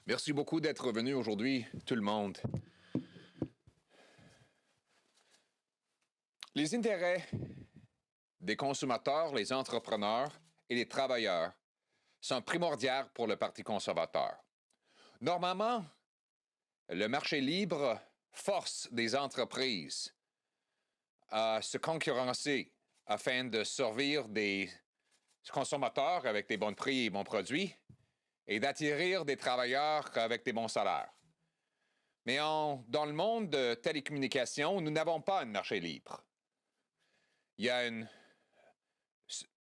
Merci beaucoup d'être venu aujourd'hui, tout le monde. Les intérêts des consommateurs, les entrepreneurs et les travailleurs sont primordiaux pour le Parti conservateur. Normalement, le marché libre force des entreprises à se concurrencer afin de servir des consommateurs avec des bons prix et bons produits et d'attirer des travailleurs avec des bons salaires. Mais dans le monde de télécommunications, nous n'avons pas un marché libre. Il y a un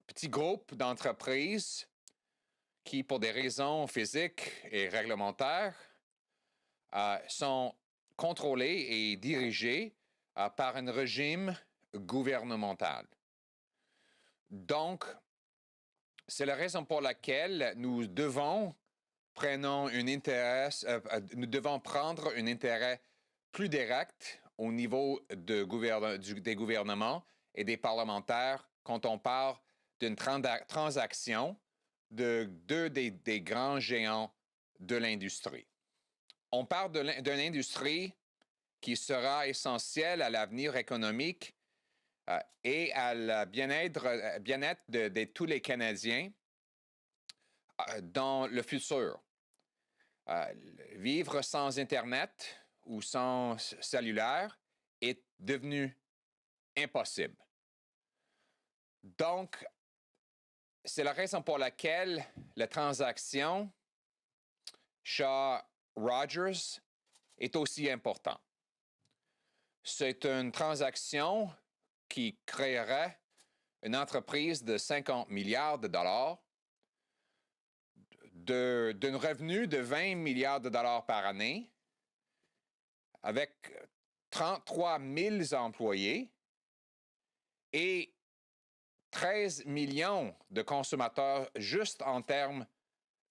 petit groupe d'entreprises qui, pour des raisons physiques et réglementaires, sont contrôlées et dirigées par un régime gouvernemental. Donc, c'est la raison pour laquelle nous devons prendre un intérêt plus direct au niveau des gouvernements et des parlementaires quand on parle d'une transaction de deux des grands géants de l'industrie. On parle d'une industrie qui sera essentielle à l'avenir économique et à la bien-être de tous les Canadiens dans le futur. Vivre sans Internet ou sans cellulaire est devenu impossible. Donc, c'est la raison pour laquelle la transaction Shaw-Rogers est aussi importante. C'est une transaction qui créerait une entreprise de 50 milliards de dollars, d'un revenu de 20 milliards de dollars par année, avec 33 000 employés et 13 millions de consommateurs juste en termes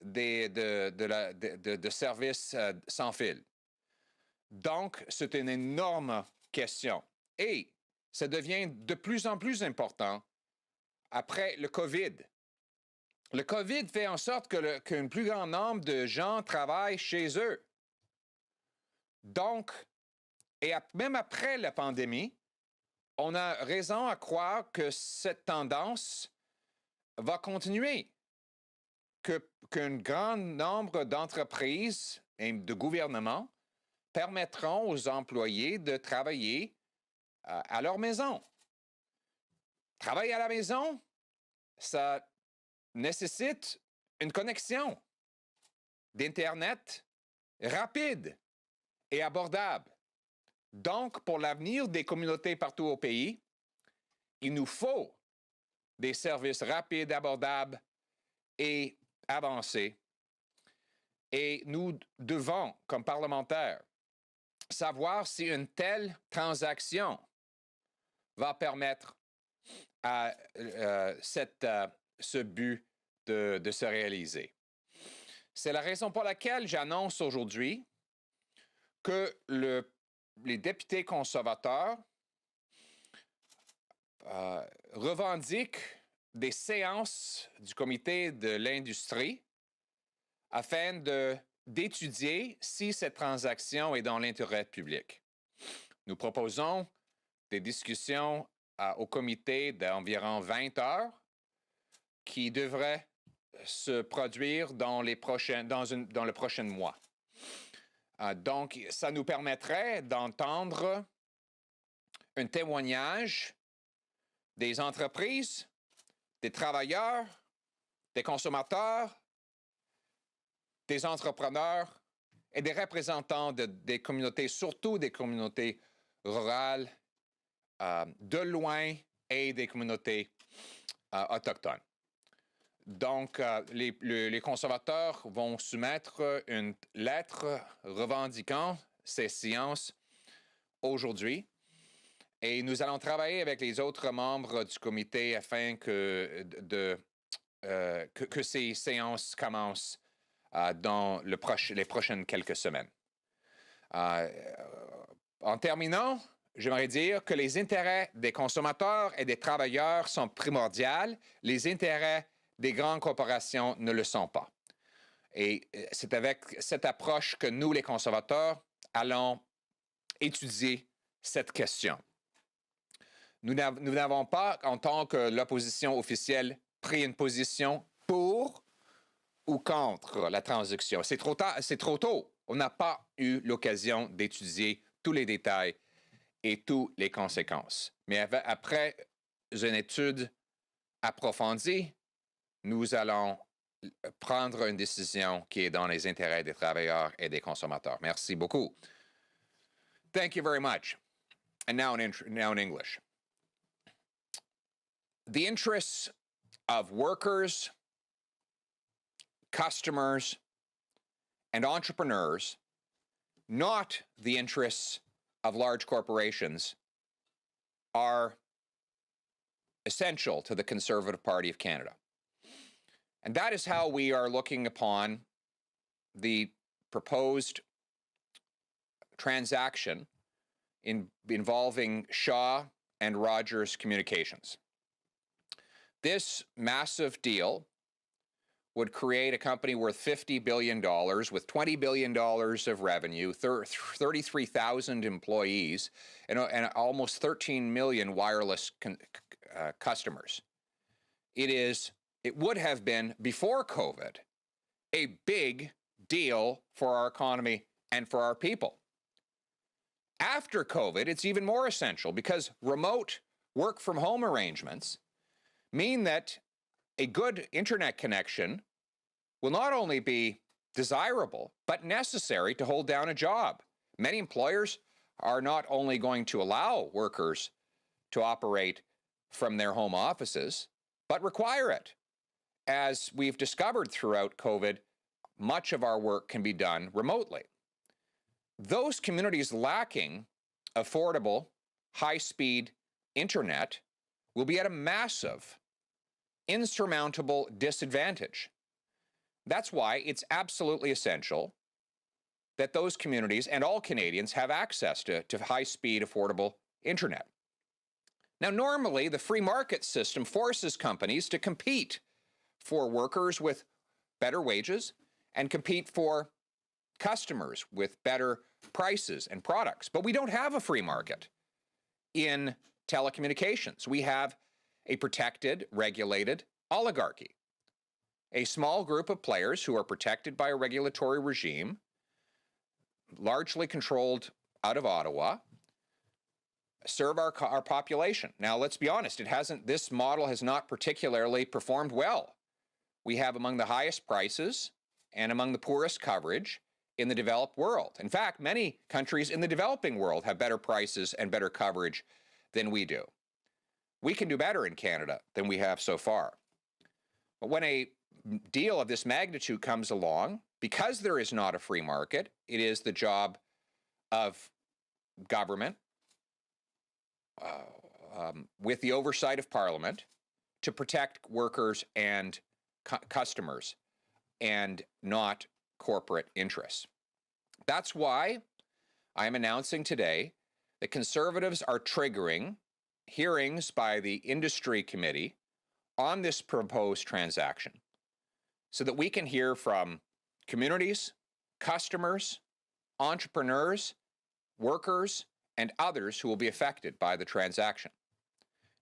de services sans fil. Donc, c'est une énorme question. Et ça devient de plus en plus important après le COVID. Le COVID fait en sorte qu'un plus grand nombre de gens travaillent chez eux. Donc, même après la pandémie, on a raison à croire que cette tendance va continuer, qu'un grand nombre d'entreprises et de gouvernements permettront aux employés de travailler à leur maison. Travailler à la maison, ça nécessite une connexion d'Internet rapide et abordable. Donc, pour l'avenir des communautés partout au pays, il nous faut des services rapides, abordables et avancés. Et nous devons, comme parlementaires, savoir si une telle transaction va permettre à ce but de se réaliser. C'est la raison pour laquelle j'annonce aujourd'hui que les députés conservateurs revendiquent des séances du comité de l'industrie afin d'étudier si cette transaction est dans l'intérêt public. Nous proposons des discussions au comité d'environ 20 heures qui devraient se produire dans le prochain mois. Donc, ça nous permettrait d'entendre un témoignage des entreprises, des travailleurs, des consommateurs, des entrepreneurs et des représentants des communautés, surtout des communautés rurales, de loin, et des communautés autochtones. Donc, les conservateurs vont soumettre une lettre revendiquant ces séances aujourd'hui. Et nous allons travailler avec les autres membres du comité afin que ces séances commencent dans les prochaines quelques semaines. En terminant, j'aimerais dire que les intérêts des consommateurs et des travailleurs sont primordiaux. Les intérêts des grandes corporations ne le sont pas. Et c'est avec cette approche que nous, les conservateurs, allons étudier cette question. Nous n'avons pas, en tant que l'opposition officielle, pris une position pour ou contre la transaction. C'est trop tôt. On n'a pas eu l'occasion d'étudier tous les détails et toutes les conséquences. Mais après une étude approfondie, nous allons prendre une décision qui est dans les intérêts des travailleurs et des consommateurs. Merci beaucoup. Thank you very much. And now in English. The interests of workers, customers, and entrepreneurs, not the interests of large corporations, are essential to the Conservative Party of Canada. And that is how we are looking upon the proposed transaction involving Shaw and Rogers Communications. This massive deal would create a company worth $50 billion with $20 billion of revenue, 33,000 employees, and almost 13 million wireless customers. It would have been, before COVID, a big deal for our economy and for our people. After COVID, it's even more essential because remote work from home arrangements mean that a good internet connection will not only be desirable, but necessary to hold down a job. Many employers are not only going to allow workers to operate from their home offices, but require it. As we've discovered throughout COVID, much of our work can be done remotely. Those communities lacking affordable, high-speed internet will be at a massive, insurmountable disadvantage. That's why it's absolutely essential that those communities and all Canadians have access to high-speed, affordable internet. Now, normally, the free market system forces companies to compete for workers with better wages and compete for customers with better prices and products. But we don't have a free market in telecommunications. We have a protected, regulated oligarchy, a small group of players who are protected by a regulatory regime, largely controlled out of Ottawa, serve our population. Now, let's be honest, this model has not particularly performed well. We have among the highest prices and among the poorest coverage in the developed world. In fact, many countries in the developing world have better prices and better coverage than we do. We can do better in Canada than we have so far. But when a deal of this magnitude comes along, because there is not a free market, it is the job of government, with the oversight of Parliament, to protect workers and customers and not corporate interests. That's why I am announcing today that Conservatives are triggering hearings by the Industry Committee on this proposed transaction so that we can hear from communities, customers, entrepreneurs, workers, and others who will be affected by the transaction.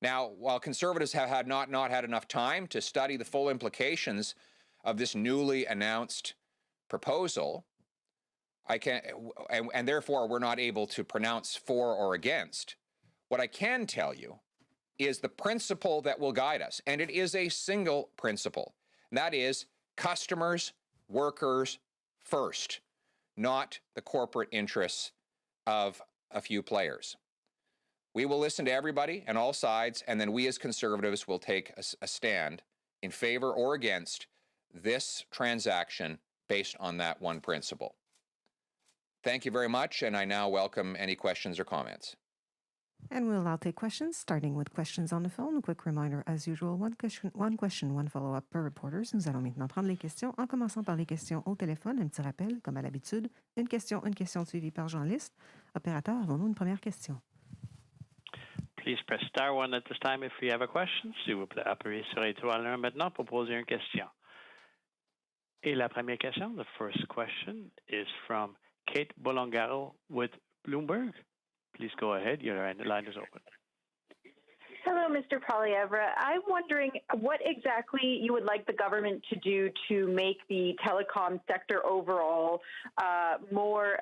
Now, while Conservatives have not had enough time to study the full implications of this newly announced proposal, and therefore we're not able to pronounce for or against, what I can tell you is the principle that will guide us, and it is a single principle, and that is customers, workers first, not the corporate interests of a few players. We will listen to everybody and all sides, and then we as Conservatives will take a stand in favor or against this transaction based on that one principle. Thank you very much, and I now welcome any questions or comments. And we'll now take questions, starting with questions on the phone. A quick reminder, as usual, one question, one follow-up per reporters. Nous allons maintenant prendre les questions, en commençant par les questions au téléphone. Un petit rappel, comme à l'habitude, une question suivie par journaliste. Opérateur, avons-nous une première question? Please press star one at this time if you have a question. S'il vous plaît, appuyez sur étoile 1 maintenant pour poser une question. Et la première question, the first question, is from Kate Bolongaro with Bloomberg. Please go ahead. Your line is open. Hello, Mr. Poilievre. I'm wondering what exactly you would like the government to do to make the telecom sector overall more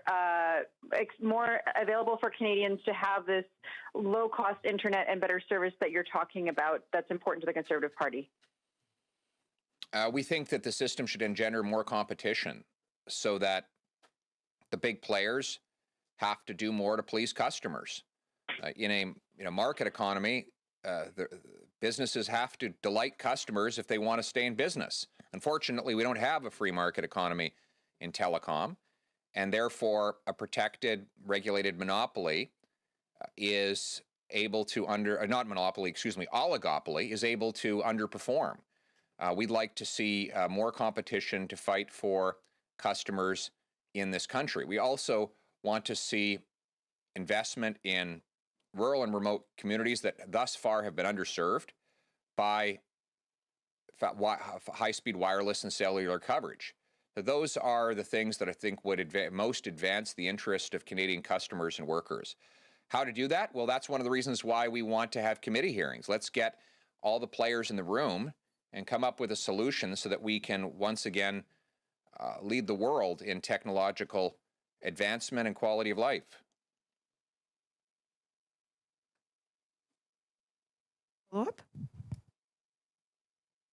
available for Canadians to have this low-cost internet and better service that you're talking about that's important to the Conservative Party? We think that the system should engender more competition so that the big players have to do more to please customers. In a market economy, the businesses have to delight customers if they want to stay in business. Unfortunately, we don't have a free market economy in telecom, and therefore a protected, regulated monopoly is able to oligopoly is able to underperform. We'd like to see more competition to fight for customers in this country. We also want to see investment in rural and remote communities that thus far have been underserved by high-speed wireless and cellular coverage. So those are the things that I think would most advance the interest of Canadian customers and workers. How to do that? Well, that's one of the reasons why we want to have committee hearings. Let's get all the players in the room and come up with a solution so that we can once again lead the world in technological advancement and quality of life. Follow-up?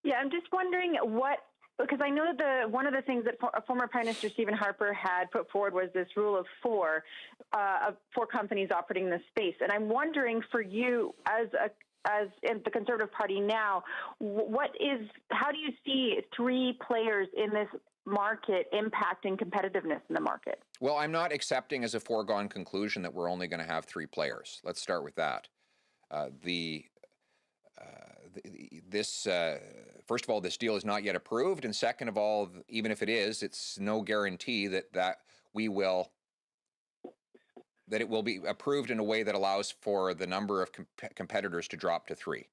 Yeah, I'm just wondering because I know that one of the things that former Prime Minister Stephen Harper had put forward was this rule of four companies operating in this space. And I'm wondering for you as in the Conservative Party now, how do you see three players in this market impacting competitiveness in the market? Well, I'm not accepting as a foregone conclusion that we're only going to have three players. Let's start with that. First of all, this deal is not yet approved, and second of all, even if it is, it's no guarantee that it will be approved in a way that allows for the number of competitors to drop to three.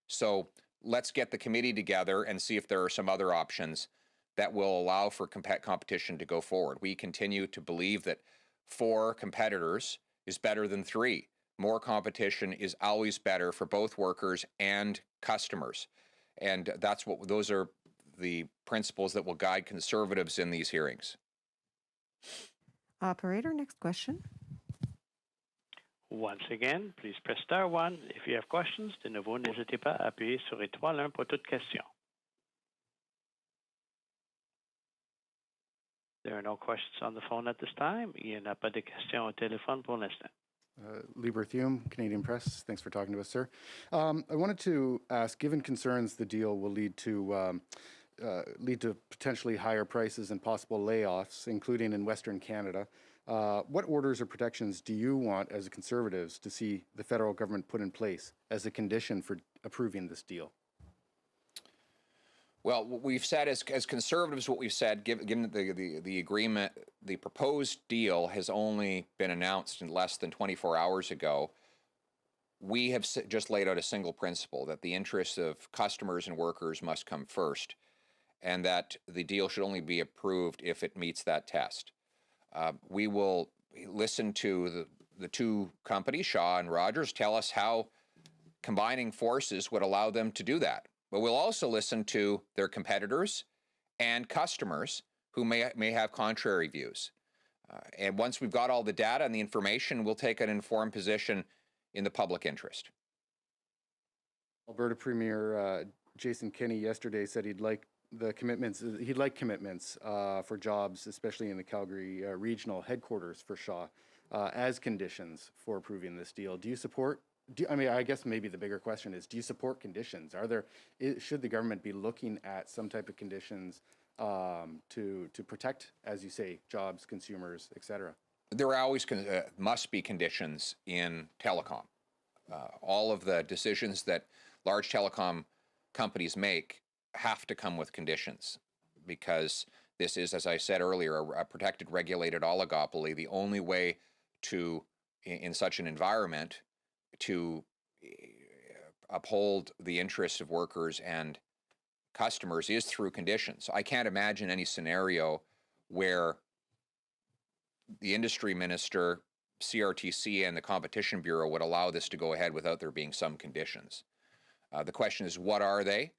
So let's get the committee together and see if there are some other options that will allow for competition to go forward. We continue to believe that 4 competitors is better than 3. More competition is always better for both workers and customers. And those are the principles that will guide Conservatives in these hearings. Operator, next question. Once again, please press star 1. If you have questions, de nouveau, n'hésitez pas à appuyer sur étoile 1 pour toute question. There are no questions on the phone at this time. Il n'y a pas de questions au téléphone pour l'instant. Lieber Thume, Canadian Press. Thanks for talking to us, sir. I wanted to ask, given concerns the deal will lead to potentially higher prices and possible layoffs, including in Western Canada, what orders or protections do you want as Conservatives to see the federal government put in place as a condition for approving this deal? Well, what we've said as Conservatives, what we've said, given the agreement, the proposed deal has only been announced in less than 24 hours ago. We have just laid out a single principle that the interests of customers and workers must come first, and that the deal should only be approved if it meets that test. We will listen to the two companies, Shaw and Rogers, tell us how combining forces would allow them to do that. But we'll also listen to their competitors and customers who may have contrary views. And once we've got all the data and the information, we'll take an informed position in the public interest. Alberta Premier Jason Kenney yesterday said he'd like commitments for jobs, especially in the Calgary regional headquarters for Shaw, as conditions for approving this deal. Do you support? I guess maybe the bigger question is, do you support conditions? Should the government be looking at some type of conditions to protect, as you say, jobs, consumers, et cetera? There always must be conditions in telecom. All of the decisions that large telecom companies make have to come with conditions, because this is, as I said earlier, a protected, regulated oligopoly. The only way in such an environment, to uphold the interests of workers and customers is through conditions. I can't imagine any scenario where the industry minister, CRTC, and the Competition Bureau would allow this to go ahead without there being some conditions. The question is, what are they,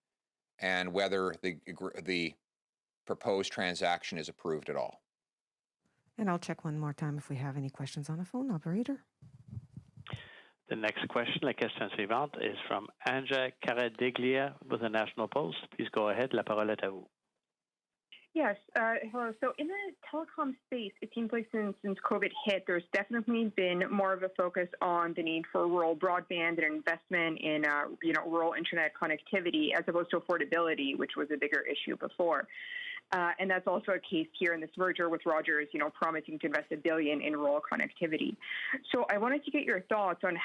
and whether the proposed transaction is approved at all. And I'll check one more time if we have any questions on the phone. Operator? The next question, la question suivante, is from Anja Caradeglia with the National Post. Please go ahead. La parole est à vous. Yes. Hello. So in the telecom space, it seems like since COVID hit, there's definitely been more of a focus on the need for rural broadband and investment in rural internet connectivity as opposed to affordability, which was a bigger issue before. And that's also a case here in this merger with Rogers, promising to invest $1 billion in rural connectivity. So I wanted to get your thoughts on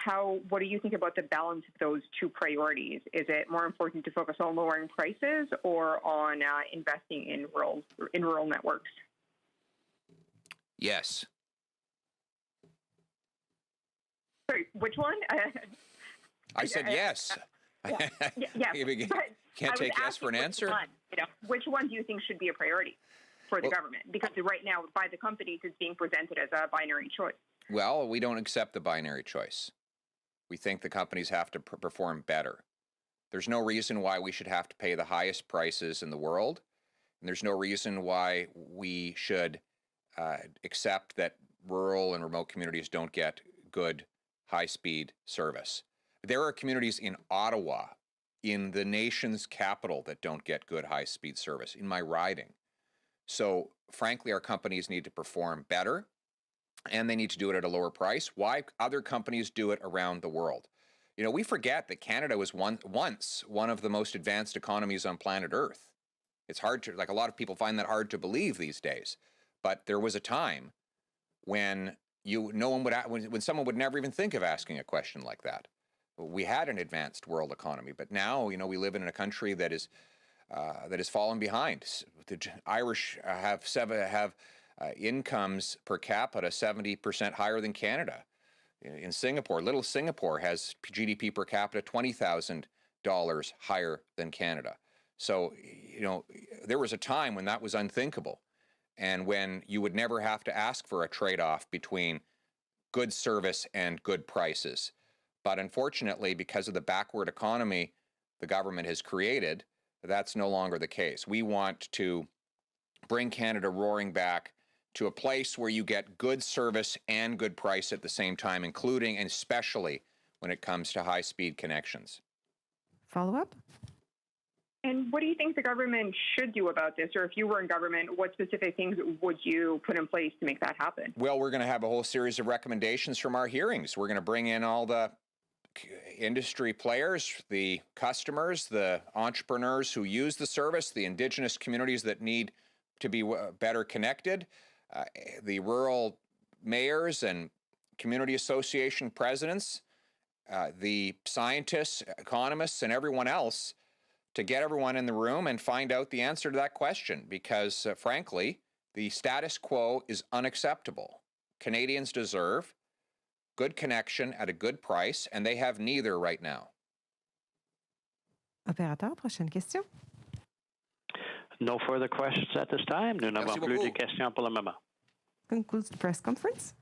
what do you think about the balance of those two priorities? Is it more important to focus on lowering prices or on investing in rural networks? Yes. Sorry, which one? I said yes. Yeah. Can't take yes for an answer. Which one do you think should be a priority for the government? Because right now, by the companies, it's being presented as a binary choice. Well, we don't accept the binary choice. We think the companies have to perform better. There's no reason why we should have to pay the highest prices in the world, and there's no reason why we should accept that rural and remote communities don't get good high-speed service. There are communities in Ottawa, in the nation's capital, that don't get good high-speed service, in my riding. So, frankly, our companies need to perform better, and they need to do it at a lower price. Why other companies do it around the world? We forget that Canada was once one of the most advanced economies on planet Earth. It's hard to, a lot of people find that hard to believe these days. But there was a time when when someone would never even think of asking a question like that. We had an advanced world economy, but now, we live in a country that is fallen behind. The Irish have incomes per capita 70% higher than Canada. In Singapore, little Singapore has GDP per capita $20,000 higher than Canada. So, there was a time when that was unthinkable, and when you would never have to ask for a trade-off between good service and good prices. But unfortunately, because of the backward economy the government has created, that's no longer the case. We want to bring Canada roaring back to a place where you get good service and good price at the same time, including and especially when it comes to high-speed connections. Follow-up? And what do you think the government should do about this? Or if you were in government, what specific things would you put in place to make that happen? Well, we're going to have a whole series of recommendations from our hearings. We're going to bring in all the industry players, the customers, the entrepreneurs who use the service, the Indigenous communities that need to be better connected, the rural mayors and community association presidents, the scientists, economists, and everyone else, to get everyone in the room and find out the answer to that question, because frankly, the status quo is unacceptable. Canadians deserve good connection at a good price, and they have neither right now. Opérateur, prochaine question. No further questions at this time. Nous n'avons plus de questions pour le moment. Concludes the press conference.